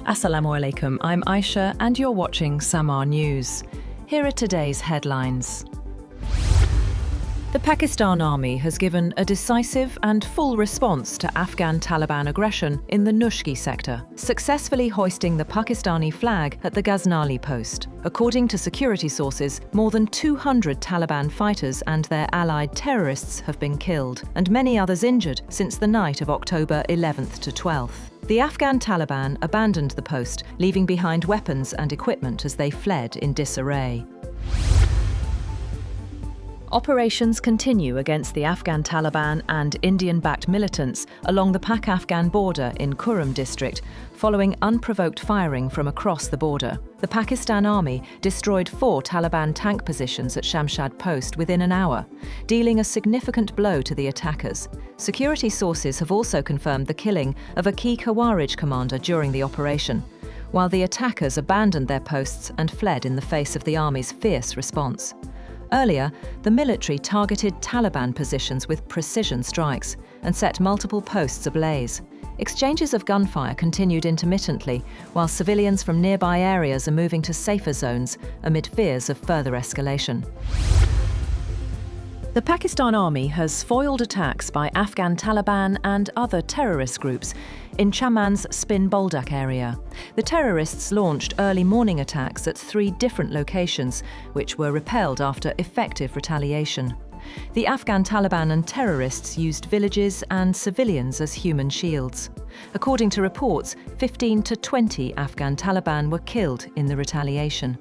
Assalamu alaikum, I'm Aisha and you're watching Samaa News. Here are today's headlines. The Pakistan Army has given a decisive and full response to Afghan Taliban aggression in the Nushki sector, successfully hoisting the Pakistani flag at the Ghaznali post. According to security sources, more than 200 Taliban fighters and their allied terrorists have been killed, and many others injured since the night of October 11th to 12th. The Afghan Taliban abandoned the post, leaving behind weapons and equipment as they fled in disarray. Operations continue against the Afghan Taliban and Indian-backed militants along the Pak-Afghan border in Kurram district, following unprovoked firing from across the border. The Pakistan Army destroyed 4 Taliban tank positions at Shamshad Post within an hour, dealing a significant blow to the attackers. Security sources have also confirmed the killing of a key Khawarij commander during the operation, while the attackers abandoned their posts and fled in the face of the army's fierce response. Earlier, the military targeted Taliban positions with precision strikes and set multiple posts ablaze. Exchanges of gunfire continued intermittently, while civilians from nearby areas are moving to safer zones amid fears of further escalation. The Pakistan Army has foiled attacks by Afghan Taliban and other terrorist groups in Chaman's Spin Boldak area. The terrorists launched early morning attacks at 3 different locations, which were repelled after effective retaliation. The Afghan Taliban and terrorists used villages and civilians as human shields. According to reports, 15 to 20 Afghan Taliban were killed in the retaliation.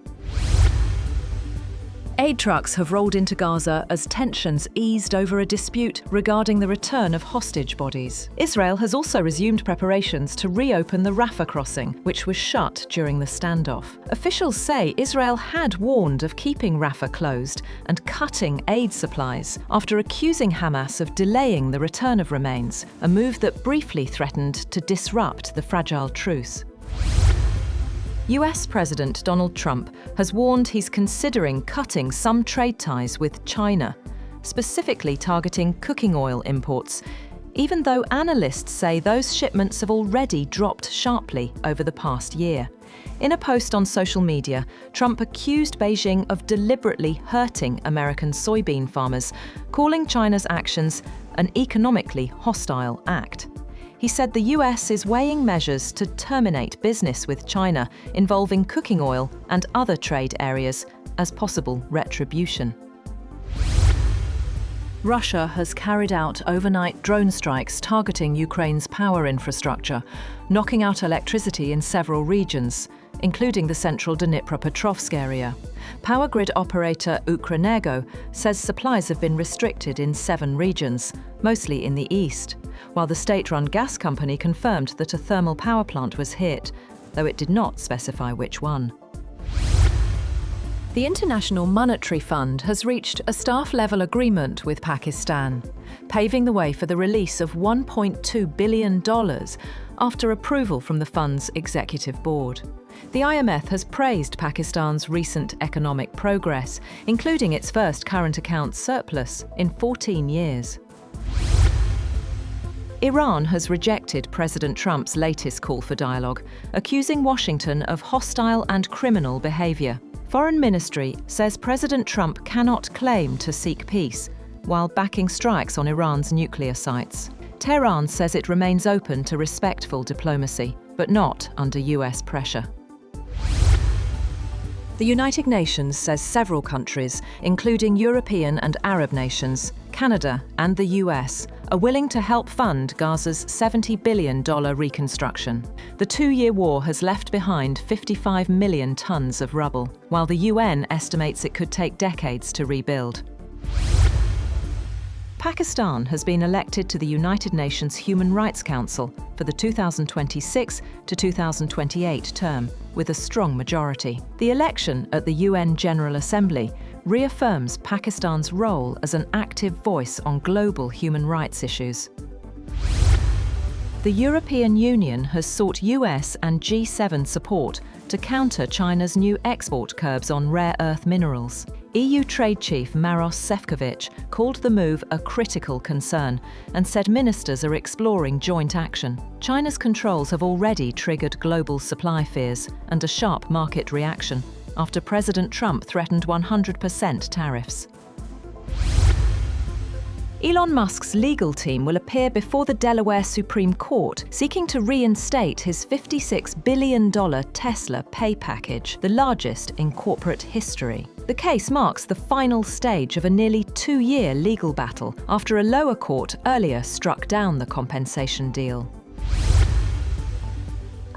Aid trucks have rolled into Gaza as tensions eased over a dispute regarding the return of hostage bodies. Israel has also resumed preparations to reopen the Rafah crossing, which was shut during the standoff. Officials say Israel had warned of keeping Rafah closed and cutting aid supplies after accusing Hamas of delaying the return of remains, a move that briefly threatened to disrupt the fragile truce. US President Donald Trump has warned he's considering cutting some trade ties with China, specifically targeting cooking oil imports, even though analysts say those shipments have already dropped sharply over the past year. In a post on social media, Trump accused Beijing of deliberately hurting American soybean farmers, calling China's actions an economically hostile act. He said the US is weighing measures to terminate business with China involving cooking oil and other trade areas as possible retribution. Russia has carried out overnight drone strikes targeting Ukraine's power infrastructure, knocking out electricity in several regions, including the central Dnipropetrovsk area. Power grid operator Ukrenergo says supplies have been restricted in 7 regions, mostly in the east, while the state-run gas company confirmed that a thermal power plant was hit, though it did not specify which one. The International Monetary Fund has reached a staff-level agreement with Pakistan, paving the way for the release of $1.2 billion after approval from the fund's executive board. The IMF has praised Pakistan's recent economic progress, including its first current account surplus in 14 years. Iran has rejected President Trump's latest call for dialogue, accusing Washington of hostile and criminal behavior. Foreign Ministry says President Trump cannot claim to seek peace while backing strikes on Iran's nuclear sites. Tehran says it remains open to respectful diplomacy, but not under US pressure. The United Nations says several countries, including European and Arab nations, Canada and the US, are willing to help fund Gaza's $70 billion reconstruction. The 2-year war has left behind 55 million tons of rubble, while the UN estimates it could take decades to rebuild. Pakistan has been elected to the United Nations Human Rights Council for the 2026 to 2028 term, with a strong majority. The election at the UN General Assembly reaffirms Pakistan's role as an active voice on global human rights issues. The European Union has sought US and G7 support to counter China's new export curbs on rare earth minerals. EU Trade Chief Maros Sefcovic called the move a critical concern and said ministers are exploring joint action. China's controls have already triggered global supply fears and a sharp market reaction after President Trump threatened 100% tariffs. Elon Musk's legal team will appear before the Delaware Supreme Court, seeking to reinstate his $56 billion Tesla pay package, the largest in corporate history. The case marks the final stage of a nearly 2-year legal battle after a lower court earlier struck down the compensation deal.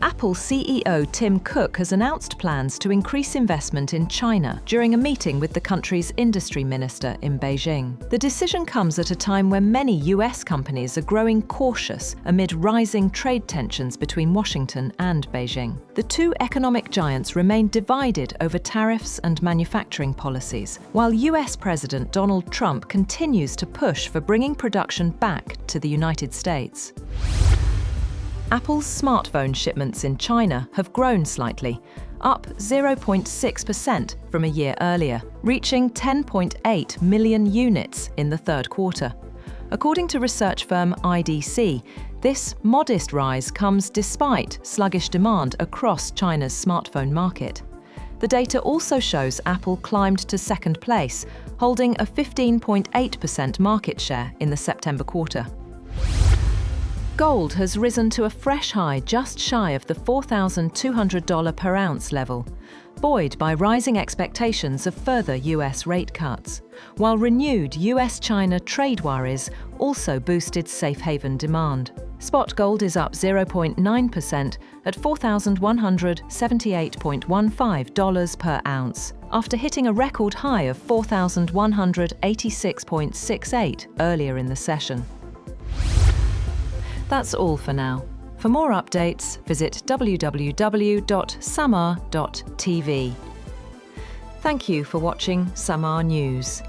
Apple CEO Tim Cook has announced plans to increase investment in China during a meeting with the country's industry minister in Beijing. The decision comes at a time when many US companies are growing cautious amid rising trade tensions between Washington and Beijing. The two economic giants remain divided over tariffs and manufacturing policies, while US President Donald Trump continues to push for bringing production back to the United States. Apple's smartphone shipments in China have grown slightly, up 0.6% from a year earlier, reaching 10.8 million units in the third quarter. According to research firm IDC, this modest rise comes despite sluggish demand across China's smartphone market. The data also shows Apple climbed to second place, holding a 15.8% market share in the September quarter. Gold has risen to a fresh high just shy of the $4,200 per ounce level, buoyed by rising expectations of further US rate cuts, while renewed US-China trade worries also boosted safe haven demand. Spot gold is up 0.9% at $4,178.15 per ounce, after hitting a record high of $4,186.68 earlier in the session. That's all for now. For more updates, visit www.samaa.tv. Thank you for watching Samaa News.